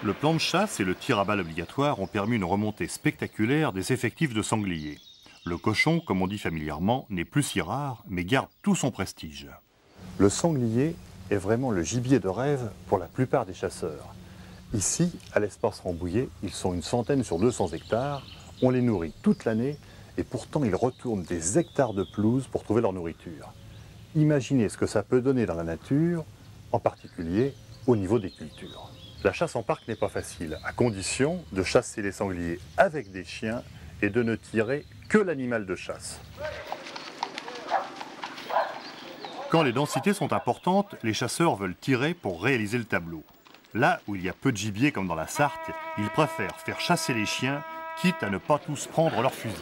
Le plan de chasse et le tir à balles obligatoire ont permis une remontée spectaculaire des effectifs de sangliers. Le cochon, comme on dit familièrement, n'est plus si rare, mais garde tout son prestige. Le sanglier est vraiment le gibier de rêve pour la plupart des chasseurs. Ici, à l'espace Rambouillet, ils sont une centaine sur 200 hectares. On les nourrit toute l'année et pourtant ils retournent des hectares de pelouse pour trouver leur nourriture. Imaginez ce que ça peut donner dans la nature, en particulier au niveau des cultures. La chasse en parc n'est pas facile, à condition de chasser les sangliers avec des chiens et de ne tirer que l'animal de chasse. Quand les densités sont importantes, les chasseurs veulent tirer pour réaliser le tableau. Là où il y a peu de gibier comme dans la Sarthe, ils préfèrent faire chasser les chiens, quitte à ne pas tous prendre leur fusil.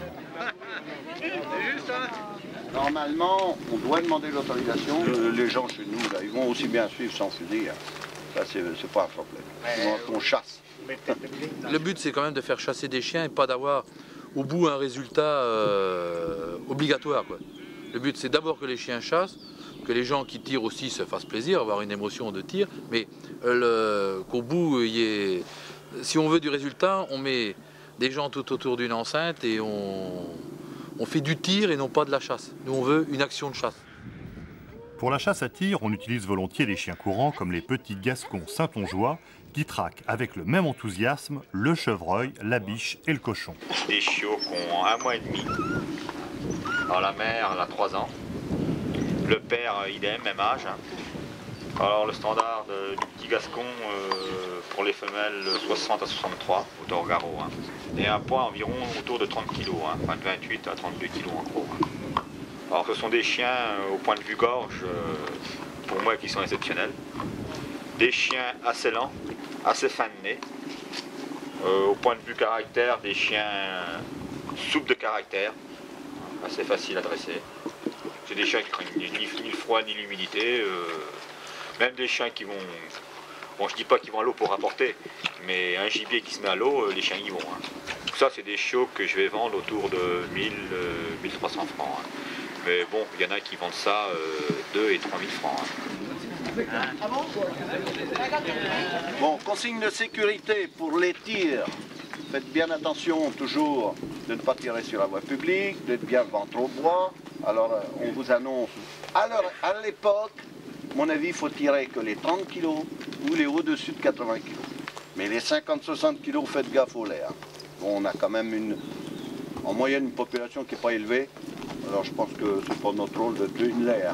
Normalement, on doit demander l'autorisation. Les gens chez nous, là, ils vont aussi bien suivre sans fusil. Ça, c'est pas un problème. On chasse. Le but, c'est quand même de faire chasser des chiens et pas d'avoir au bout un résultat obligatoire, quoi. Le but, c'est d'abord que les chiens chassent, que les gens qui tirent aussi se fassent plaisir, avoir une émotion de tir, mais qu'au bout, si on veut du résultat, on met des gens tout autour d'une enceinte et on fait du tir et non pas de la chasse. Nous, on veut une action de chasse. Pour la chasse à tir, on utilise volontiers les chiens courants comme les petits gascons saintongeois qui traquent avec le même enthousiasme le chevreuil, la biche et le cochon. Des chiots qui ont 1 mois et demi. Alors la mère, elle a 3 ans. Le père, idem, même âge. Alors le standard du petit gascon pour les femelles 60 à 63 au Torgaro. Et un poids environ autour de 30 kg, enfin de 28 à 32 kg en gros. Alors ce sont des chiens au point de vue gorge, pour moi qui sont exceptionnels. Des chiens assez lents, assez fins de nez. Au point de vue caractère, des chiens souples de caractère, assez faciles à dresser. C'est des chiens qui craignent ni le froid ni l'humidité. Même des chiens qui vont... Bon, je dis pas qu'ils vont à l'eau pour rapporter, mais un gibier qui se met à l'eau, les chiens y vont. Tout ça, c'est des chiots que je vais vendre autour de 1300 francs. Mais bon, il y en a qui vendent ça 2 et 3000 francs. Bon, consigne de sécurité pour les tirs. Faites bien attention toujours de ne pas tirer sur la voie publique, d'être bien ventre au bois. Alors, on vous annonce. Alors, à l'époque, à mon avis, il faut tirer que les 30 kg ou les au-dessus de 80 kg. Mais les 50-60 kg, faites gaffe au lait. Bon, on a quand même en moyenne une population qui n'est pas élevée. Alors je pense que c'est pas notre rôle de tuer une lait.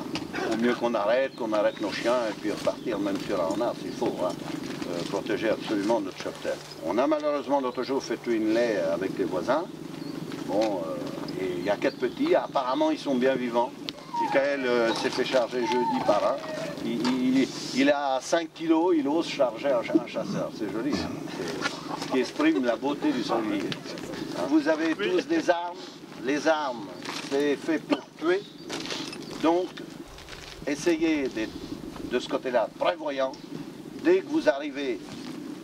Au mieux qu'on arrête nos chiens et puis repartir même sur un renard s'il faut. Protéger absolument notre cheptel. On a malheureusement l'autre jour fait tuer une lait avec les voisins. Bon, il y a 4 petits, apparemment ils sont bien vivants. Michael s'est fait charger jeudi par un. Il a 5 kilos, il ose charger un chasseur. C'est joli. C'est ce qui exprime la beauté du sanglier. Vous avez tous des armes. Les armes, c'est fait pour tuer. Donc, essayez de ce côté-là prévoyant. Dès que vous arrivez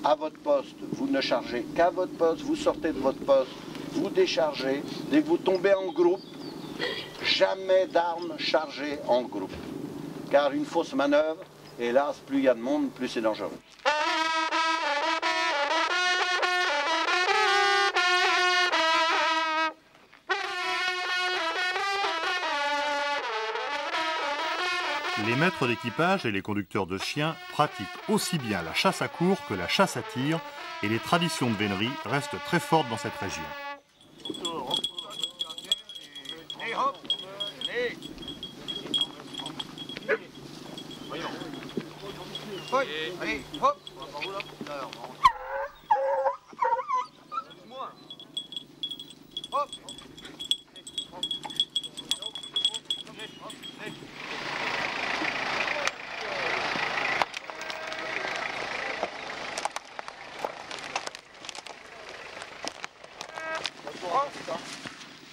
à votre poste, vous ne chargez qu'à votre poste, vous sortez de votre poste, vous déchargez. Dès que vous tombez en groupe, jamais d'armes chargées en groupe. Car une fausse manœuvre, hélas, plus il y a de monde, plus c'est dangereux. Les maîtres d'équipage et les conducteurs de chiens pratiquent aussi bien la chasse à courre que la chasse à tir et les traditions de vénerie restent très fortes dans cette région.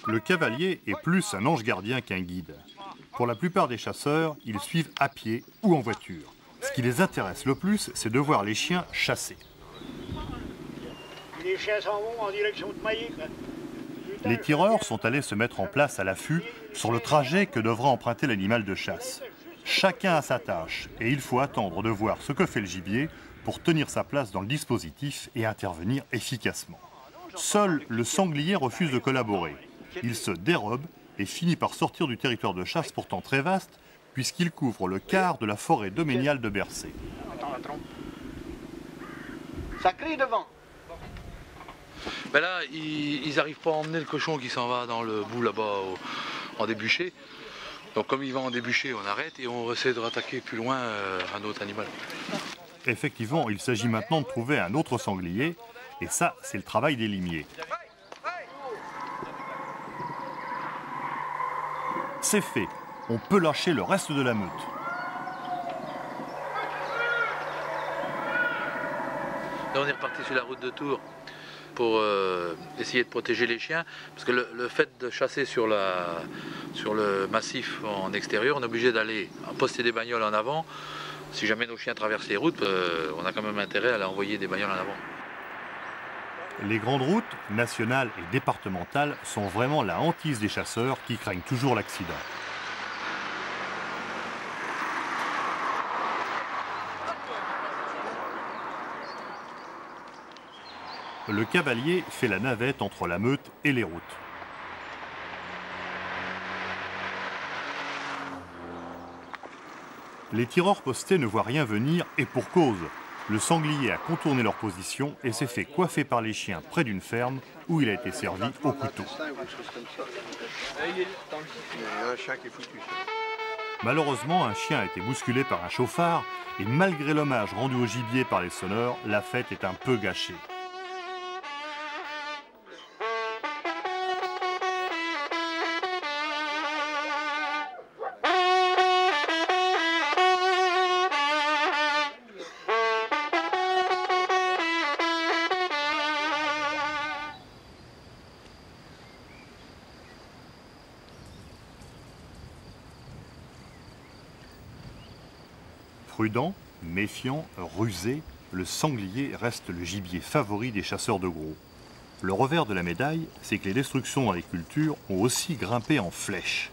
Le cavalier est plus un ange gardien qu'un guide. Pour la plupart des chasseurs, ils suivent à pied ou en voiture. Ce qui les intéresse le plus, c'est de voir les chiens chasser. Les chiens s'en vont en direction de Mailly. Les tireurs sont allés se mettre en place à l'affût sur le trajet que devra emprunter l'animal de chasse. Chacun a sa tâche et il faut attendre de voir ce que fait le gibier pour tenir sa place dans le dispositif et intervenir efficacement. Seul le sanglier refuse de collaborer. Il se dérobe et finit par sortir du territoire de chasse pourtant très vaste, puisqu'il couvre le quart de la forêt doméniale de Bercé. Ça crie devant. Ben là, ils n'arrivent pas à emmener le cochon qui s'en va dans le bout là-bas en débûché. Donc comme il va en débûché, on arrête et on essaie de rattaquer plus loin un autre animal. Effectivement, il s'agit maintenant de trouver un autre sanglier, et ça, c'est le travail des limiers. C'est fait, on peut lâcher le reste de la meute. Là, on est reparti sur la route de Tours pour essayer de protéger les chiens, parce que le fait de chasser sur le massif en extérieur, on est obligé d'aller poster des bagnoles en avant. Si jamais nos chiens traversent les routes, on a quand même intérêt à aller envoyer des bagnoles en avant. Les grandes routes, nationales et départementales, sont vraiment la hantise des chasseurs qui craignent toujours l'accident. Le cavalier fait la navette entre la meute et les routes. Les tireurs postés ne voient rien venir et pour cause. Le sanglier a contourné leur position et s'est fait coiffer par les chiens près d'une ferme où il a été servi au couteau. Malheureusement, un chien a été bousculé par un chauffard et malgré l'hommage rendu au gibier par les sonneurs, la fête est un peu gâchée. Prudent, méfiant, rusé, le sanglier reste le gibier favori des chasseurs de gros. Le revers de la médaille, c'est que les destructions dans les cultures ont aussi grimpé en flèche.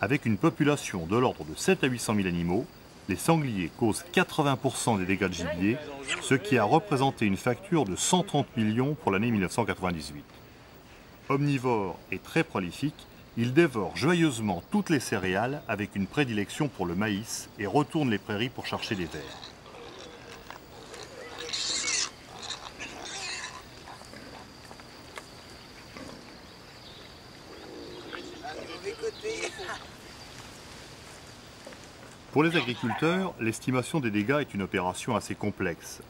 Avec une population de l'ordre de 7 à 800 000 animaux, les sangliers causent 80% des dégâts de gibier, ce qui a représenté une facture de 130 millions pour l'année 1998. Omnivore et très prolifique, il dévore joyeusement toutes les céréales avec une prédilection pour le maïs et retourne les prairies pour chercher des vers. Pour les agriculteurs, l'estimation des dégâts est une opération assez complexe.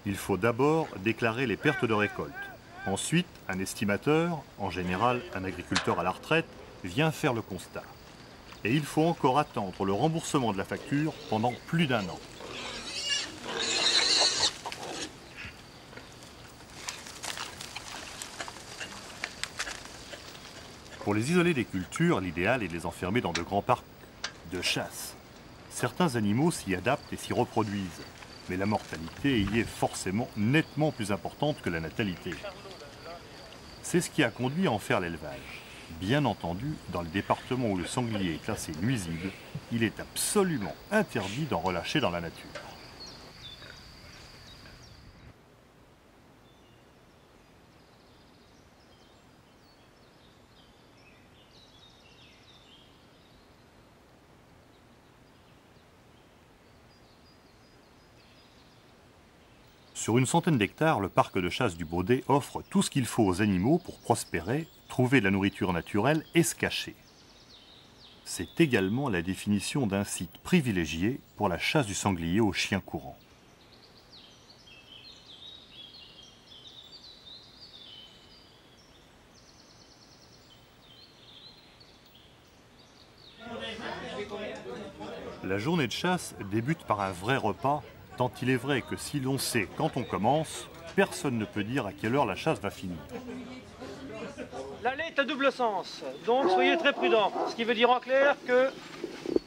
Il faut d'abord déclarer les pertes de récolte. Ensuite, un estimateur, en général un agriculteur à la retraite, vient faire le constat. Et il faut encore attendre le remboursement de la facture pendant plus d'1 an. Pour les isoler des cultures, l'idéal est de les enfermer dans de grands parcs de chasse. Certains animaux s'y adaptent et s'y reproduisent, mais la mortalité y est forcément nettement plus importante que la natalité. C'est ce qui a conduit à en faire l'élevage. Bien entendu, dans le département où le sanglier est classé nuisible, il est absolument interdit d'en relâcher dans la nature. Sur une centaine d'hectares, le parc de chasse du Baudet offre tout ce qu'il faut aux animaux pour prospérer, trouver de la nourriture naturelle et se cacher. C'est également la définition d'un site privilégié pour la chasse du sanglier aux chiens courants. La journée de chasse débute par un vrai repas, tant il est vrai que si l'on sait quand on commence, personne ne peut dire à quelle heure la chasse va finir. L'allée est à double sens, donc soyez très prudents. Ce qui veut dire en clair que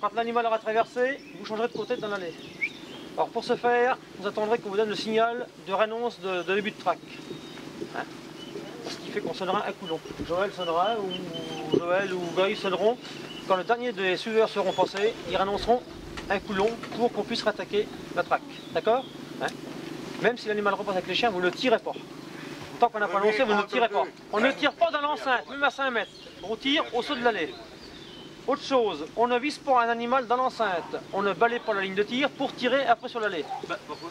quand l'animal aura traversé, vous changerez de côté dans l'allée. Alors pour ce faire, vous attendrez qu'on vous donne le signal de réannonce de début de traque. Hein, ce qui fait qu'on sonnera un coup long. Joël sonnera, ou Joël ou Goy sonneront. Quand le dernier des suiveurs seront passés, ils réannonceront un coup long pour qu'on puisse rattaquer la traque. D'accord, hein? Même si l'animal repasse avec les chiens, vous ne le tirez pas. Tant qu'on n'a pas lancé, vous ne le tirez pas. On ne tire pas dans l'enceinte, même à 5 mètres. On tire au saut de l'allée. Autre chose, on ne vise pas un animal dans l'enceinte. On ne balaye pas la ligne de tir pour tirer après sur l'allée. Pourquoi?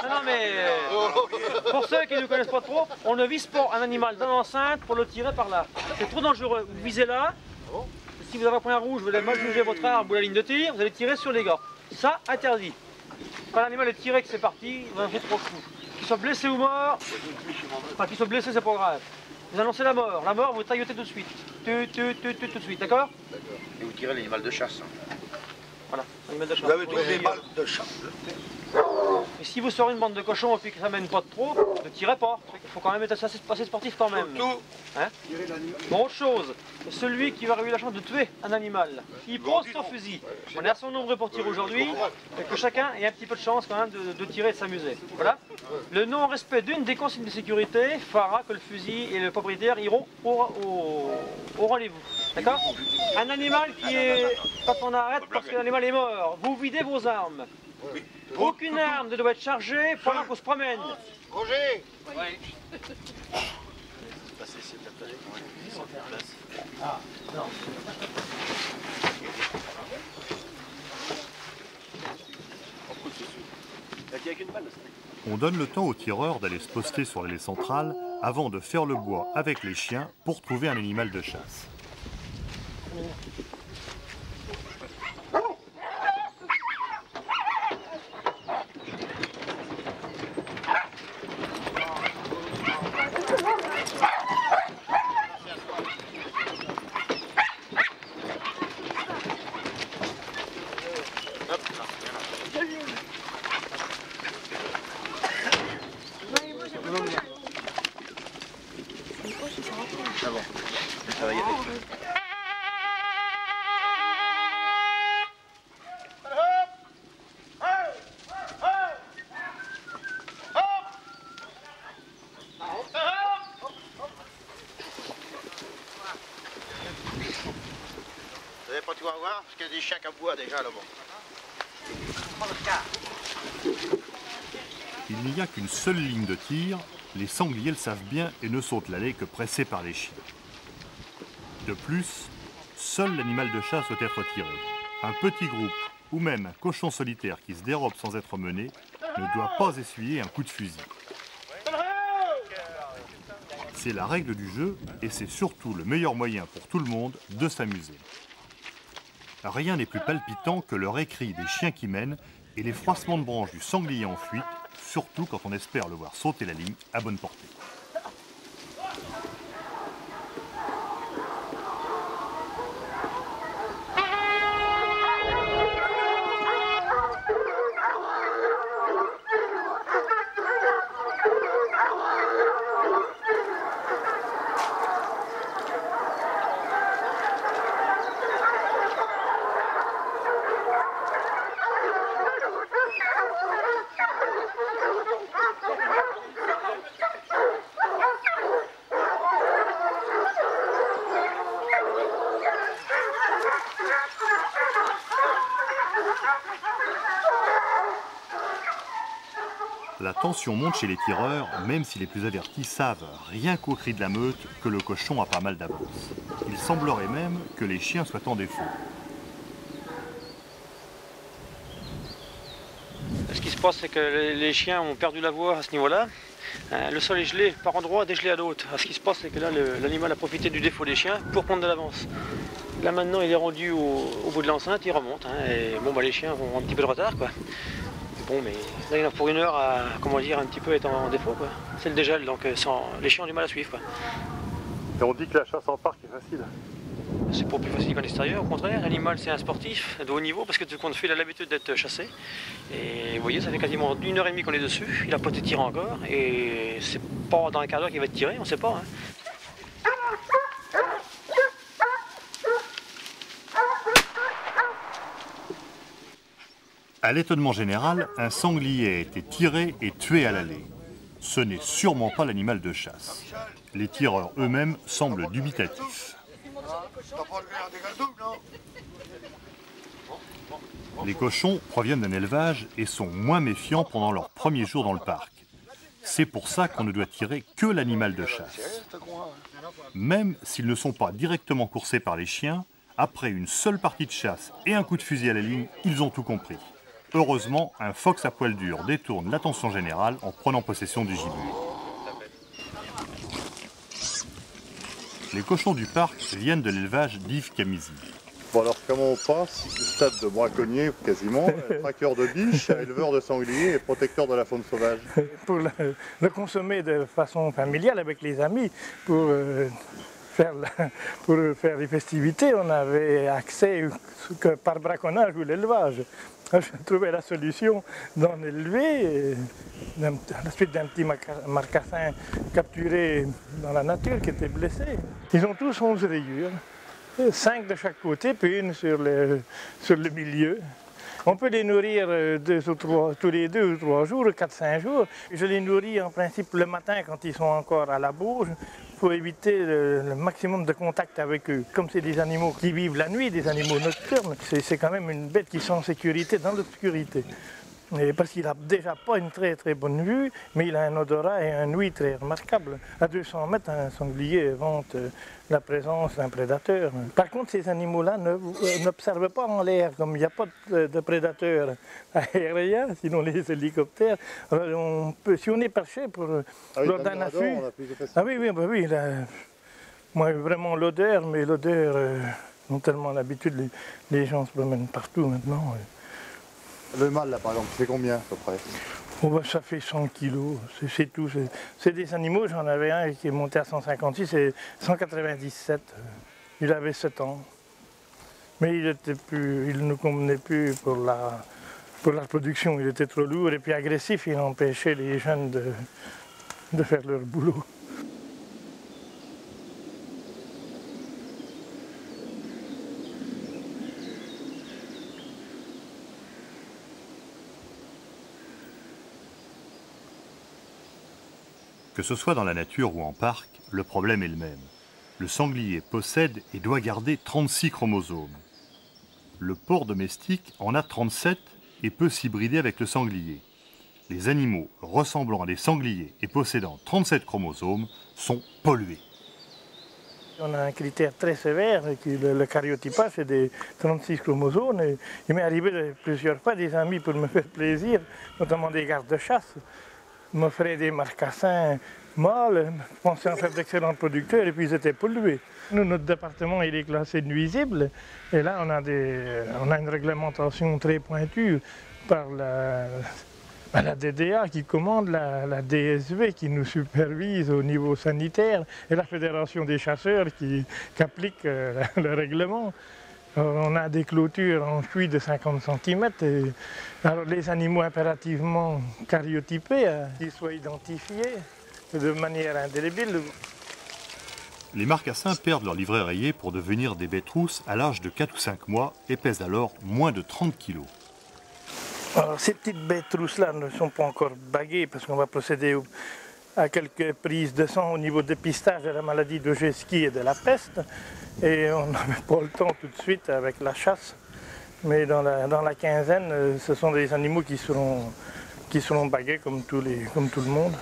Non mais pour ceux qui ne connaissent pas trop, on ne vise pas un animal dans l'enceinte pour le tirer par là. C'est trop dangereux. Vous visez là. Si vous avez un point rouge, vous allez mal juger votre arbre ou la ligne de tir, vous allez tirer sur les gars. Ça, interdit. Quand l'animal est tiré, que c'est parti, vous en faites trop de coups. Qu'il soit blessé ou mort, enfin qu'il soit blessé, c'est pas grave. Vous annoncez la mort, vous taillotez tout de suite. Tout de suite, d'accord? Et vous tirez l'animal de chasse. Voilà, l'animal de chasse. Vous avez tous les balles de chasse. Et si vous sortez une bande de cochons et puis que ça mène pas de trop, ne tirez pas. Il faut quand même être assez sportif quand même. Hein? Bon, autre chose, celui qui va avoir eu la chance de tuer un animal, il pose son fusil. On est assez nombreux pour tirer aujourd'hui, et que chacun ait un petit peu de chance quand même de tirer et de s'amuser. Voilà. Le non-respect d'une des consignes de sécurité fera que le fusil et le propriétaire iront au rendez-vous. D'accord? Un animal qui est, quand on arrête parce que l'animal est mort, vous videz vos armes. Aucune arme ne doit être chargée pendant qu'on se promène. Roger! On donne le temps aux tireurs d'aller se poster sur l'allée centrale avant de faire le bois avec les chiens pour trouver un animal de chasse. Vous savez pas tu vas voir, parce qu'il y a des chiens à bois déjà là-bas. Il n'y a qu'une seule ligne de tir, les sangliers le savent bien et ne sautent l'allée que pressés par les chiens. De plus, seul l'animal de chasse doit être tiré. Un petit groupe ou même un cochon solitaire qui se dérobe sans être mené ne doit pas essuyer un coup de fusil. C'est la règle du jeu et c'est surtout le meilleur moyen pour tout le monde de s'amuser. Rien n'est plus palpitant que le récri des chiens qui mènent et les froissements de branches du sanglier en fuite, surtout quand on espère le voir sauter la ligne à bonne portée. La tension monte chez les tireurs, même si les plus avertis savent, rien qu'au cri de la meute, que le cochon a pas mal d'avance. Il semblerait même que les chiens soient en défaut. Ce qui se passe, c'est que les chiens ont perdu la voie à ce niveau-là. Le sol est gelé par endroits, dégelé à d'autres. Ce qui se passe, c'est que là, l'animal a profité du défaut des chiens pour prendre de l'avance. Là, maintenant, il est rendu au bout de l'enceinte, il remonte. Et bon, les chiens ont un petit peu de retard, quoi. Bon, mais là, il y en a pour une heure à, comment dire, un petit peu être en défaut, quoi. C'est le dégel, donc les chiens ont du mal à suivre, quoi. Et on dit que la chasse en parc est facile. C'est pas plus facile qu'en extérieur, au contraire. L'animal, c'est un sportif de haut niveau parce que tout compte fait, il a l'habitude d'être chassé. Et vous voyez, ça fait quasiment 1h30 qu'on est dessus. Il n'a pas été tiré encore. Et c'est pas dans un quart d'heure qu'il va être tiré, on ne sait pas. Hein. À l'étonnement général, un sanglier a été tiré et tué à l'allée. Ce n'est sûrement pas l'animal de chasse. Les tireurs eux-mêmes semblent dubitatifs. T'as pas le verre des gâteaux, non? Les cochons proviennent d'un élevage et sont moins méfiants pendant leurs premiers jours dans le parc. C'est pour ça qu'on ne doit tirer que l'animal de chasse. Même s'ils ne sont pas directement coursés par les chiens, après une seule partie de chasse et un coup de fusil à la ligne, ils ont tout compris. Heureusement, un phoque à poil dur détourne l'attention générale en prenant possession du gibier. Les cochons du parc viennent de l'élevage d'Yves Camisi. Bon alors comment on passe du stade de braconnier quasiment, traqueur de biches, éleveur de sangliers et protecteur de la faune sauvage? Pour le consommer de façon familiale avec les amis, pour faire les festivités, on avait accès que par braconnage ou l'élevage. Je trouvais la solution d'en élever à la suite d'un petit marcassin capturé dans la nature qui était blessé. Ils ont tous 11 rayures. 5 de chaque côté, puis une sur le milieu. On peut les nourrir tous les 2 ou 3 jours, 4-5 jours. Je les nourris en principe le matin quand ils sont encore à la bourge. Il faut éviter le maximum de contact avec eux. Comme c'est des animaux qui vivent la nuit, des animaux nocturnes, c'est quand même une bête qui sent en sécurité dans l'obscurité. Parce qu'il n'a déjà pas une très très bonne vue, mais il a un odorat et un ouïe très remarquable. À 200 mètres, un sanglier vante la présence d'un prédateur. Par contre, ces animaux-là n'observent pas en l'air, comme il n'y a pas de prédateurs aériens, sinon les hélicoptères. Alors si on est perché lors d'un affût... Ah oui, oui, bah oui. Moi, vraiment l'odeur, mais l'odeur, ont tellement l'habitude, les gens se promènent partout maintenant. Le mâle, là, par exemple, c'est combien, à peu près? Oh, bah, ça fait 100 kilos, c'est tout. C'est des animaux, j'en avais un qui est monté à 156 et 197. Il avait 7 ans. Mais il ne nous convenait plus pour la reproduction. Il était trop lourd et puis agressif, il empêchait les jeunes de faire leur boulot. Que ce soit dans la nature ou en parc, le problème est le même. Le sanglier possède et doit garder 36 chromosomes. Le porc domestique en a 37 et peut s'hybrider avec le sanglier. Les animaux ressemblant à des sangliers et possédant 37 chromosomes sont pollués. On a un critère très sévère, le cariotypage, c'est des 36 chromosomes. Et il m'est arrivé plusieurs fois des amis pour me faire plaisir, notamment des gardes de chasse, m'offraient des marcassins mâles, pensaient en faire d'excellents producteurs et puis ils étaient pollués. Nous, notre département, il est classé nuisible et là, on a une réglementation très pointue par la DDA qui commande, la DSV qui nous supervise au niveau sanitaire et la Fédération des chasseurs qui applique le règlement. On a des clôtures en chuis de 50 cm. Alors les animaux impérativement cariotypés, qu'ils soient identifiés de manière indélébile. Les marcassins perdent leur livret rayé pour devenir des bêtes rousses à l'âge de 4 ou 5 mois et pèsent alors moins de 30 kg. Alors ces petites bêtes rousses-là ne sont pas encore baguées parce qu'on va procéder à quelques prises de sang au niveau de dépistage de la maladie de Jeski et de la peste. Et on n'avait pas le temps tout de suite avec la chasse. Mais dans la quinzaine, ce sont des animaux qui seront bagués comme tout le monde.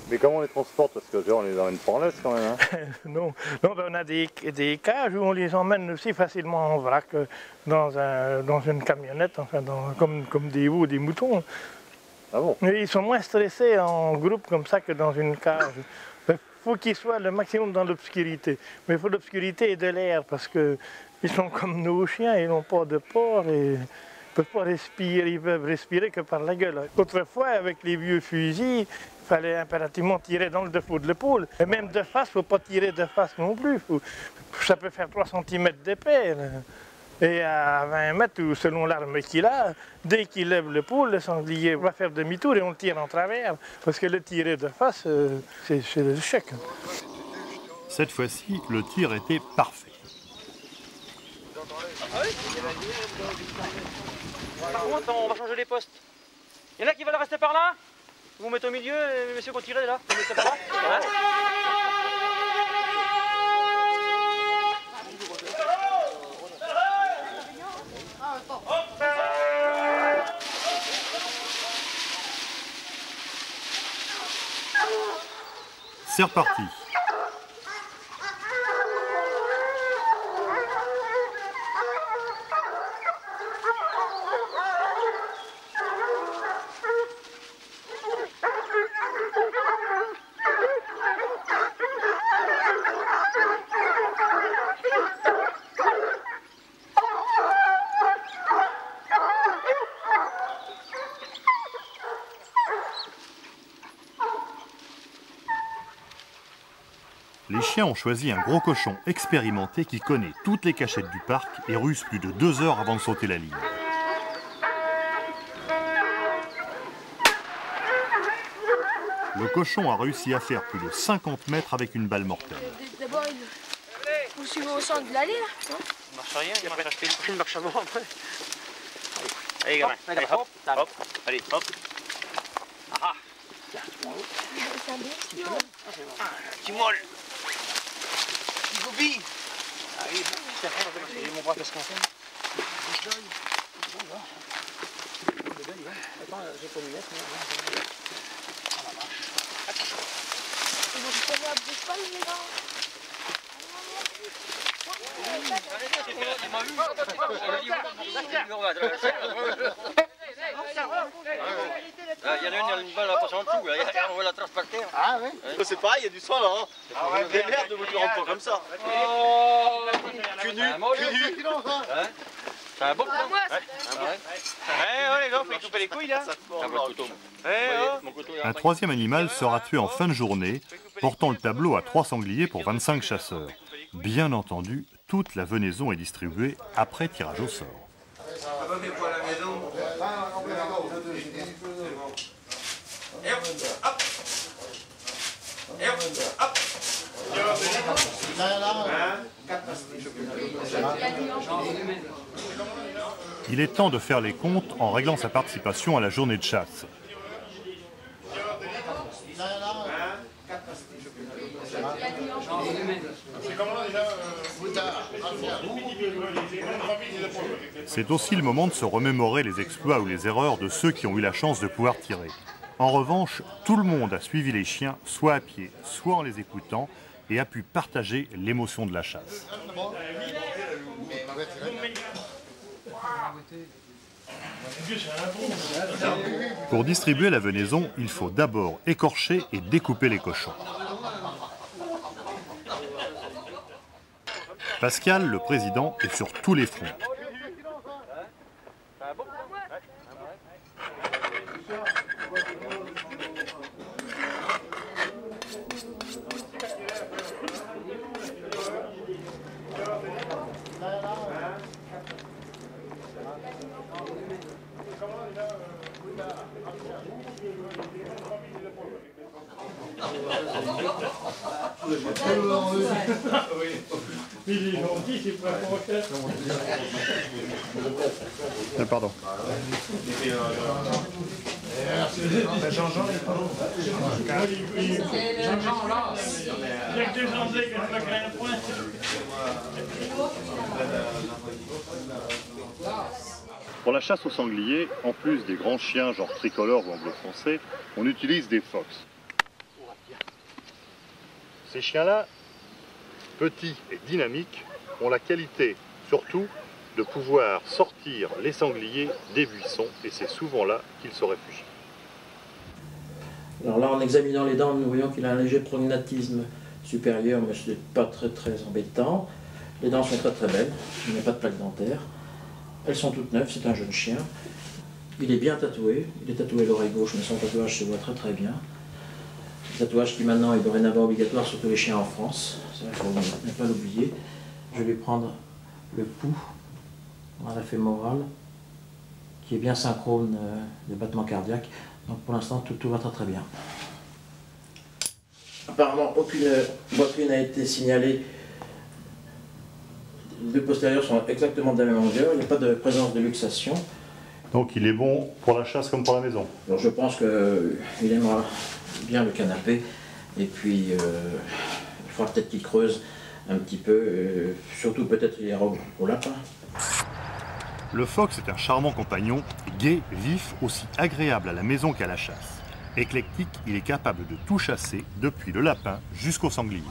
Mais comment on les transporte? Parce que on les emmène pas en laisse quand même. Hein. Non, ben on a des cages où on les emmène aussi facilement en vrac, dans une camionnette, enfin comme des veaux ou des moutons. Ah bon? Mais ils sont moins stressés en groupe comme ça que dans une cage. Il faut qu'ils soient le maximum dans l'obscurité. Mais il faut de l'obscurité et de l'air parce qu'ils sont comme nos chiens, ils n'ont pas de pores et ils peuvent pas respirer, ils peuvent respirer que par la gueule. Autrefois, avec les vieux fusils, il fallait impérativement tirer dans le défaut de l'épaule. Et même de face, il ne faut pas tirer de face non plus. Ça peut faire 3 cm d'épais. Et à 20 mètres, ou selon l'arme qu'il a, dès qu'il lève l'épaule, le sanglier va faire demi-tour et on le tire en travers. Parce que le tirer de face, c'est l'échec. Cette fois-ci, le tir était parfait. Par contre, on va changer les postes. Il y en a qui veulent rester par là. Vous vous mettez au milieu et messieurs vont tirer là. Vous mettez par là. Voilà. C'est reparti. Les chiens ont choisi un gros cochon expérimenté qui connaît toutes les cachettes du parc et ruse plus de 2 heures avant de sauter la ligne. Le cochon a réussi à faire plus de 50 mètres avec une balle mortelle. D'abord, vous suivez au centre de l'allée, là, non? Il marche rien, il marche acheter Il marche avant après. Allez, gamin, allez, hop, hop, allez, hop. Ah, C'est un bestiau. petit molle. Petit gobi. Allez, j'ai mon bras parce qu'on fait. Attends, j'ai pas mis mettre. Vous ne bouge pas, les gars. Il y en a une, il y a une balle à passer en dessous, on voit la trace par terre. Ah oui. C'est pareil, il y a du sang là. Hein. Ah ouais, des merdes, vous ne rentrez pas comme ça. Cul nu, cul nu. C'est un bon Ah, moi, Eh, les gars, faut y couper les couilles là. Un troisième animal sera tué en fin de journée, portant le tableau à 3 sangliers pour 25 chasseurs. Bien entendu, toute la venaison est distribuée après tirage au sort. Il est temps de faire les comptes en réglant sa participation à la journée de chasse. C'est aussi le moment de se remémorer les exploits ou les erreurs de ceux qui ont eu la chance de pouvoir tirer. En revanche, tout le monde a suivi les chiens, soit à pied, soit en les écoutant, et a pu partager l'émotion de la chasse. Pour distribuer la venaison, il faut d'abord écorcher et découper les cochons. Pascal, le président, est sur tous les fronts. Il est gentil, c'est pas pour Pardon. Jean-Jean est pas bon. Jean-Jean là. J'ai que 2 ans que je me crée un point. Pour la chasse au sanglier, en plus des grands chiens genre tricolore ou anglo-français, on utilise des fox. Ces chiens-là, petits et dynamiques, ont la qualité, surtout, de pouvoir sortir les sangliers des buissons, et c'est souvent là qu'ils se réfugient. Alors là, en examinant les dents, nous voyons qu'il a un léger prognatisme supérieur, mais ce n'est pas très embêtant. Les dents sont très belles, il n'y a pas de plaque dentaire. Elles sont toutes neuves, c'est un jeune chien. Il est bien tatoué, il est tatoué à l'oreille gauche, mais son tatouage se voit très bien. Tatouage qui maintenant est dorénavant obligatoire sur tous les chiens en France. C'est vrai qu'il ne faut pas l'oublier. Je vais prendre le pouls dans la fémorale, qui est bien synchrone des battements cardiaques. Donc pour l'instant, tout va très bien. Apparemment, aucune boiterie n'a été signalée. Les deux postérieurs sont exactement de la même longueur. Il n'y a pas de présence de luxation. Donc il est bon pour la chasse comme pour la maison. Alors je pense qu'il aimera bien le canapé, et puis il faudra peut-être qu'il creuse un petit peu, surtout peut-être il ira au lapin. Le fox est un charmant compagnon, gai, vif, aussi agréable à la maison qu'à la chasse. Éclectique, il est capable de tout chasser, depuis le lapin jusqu'au sanglier.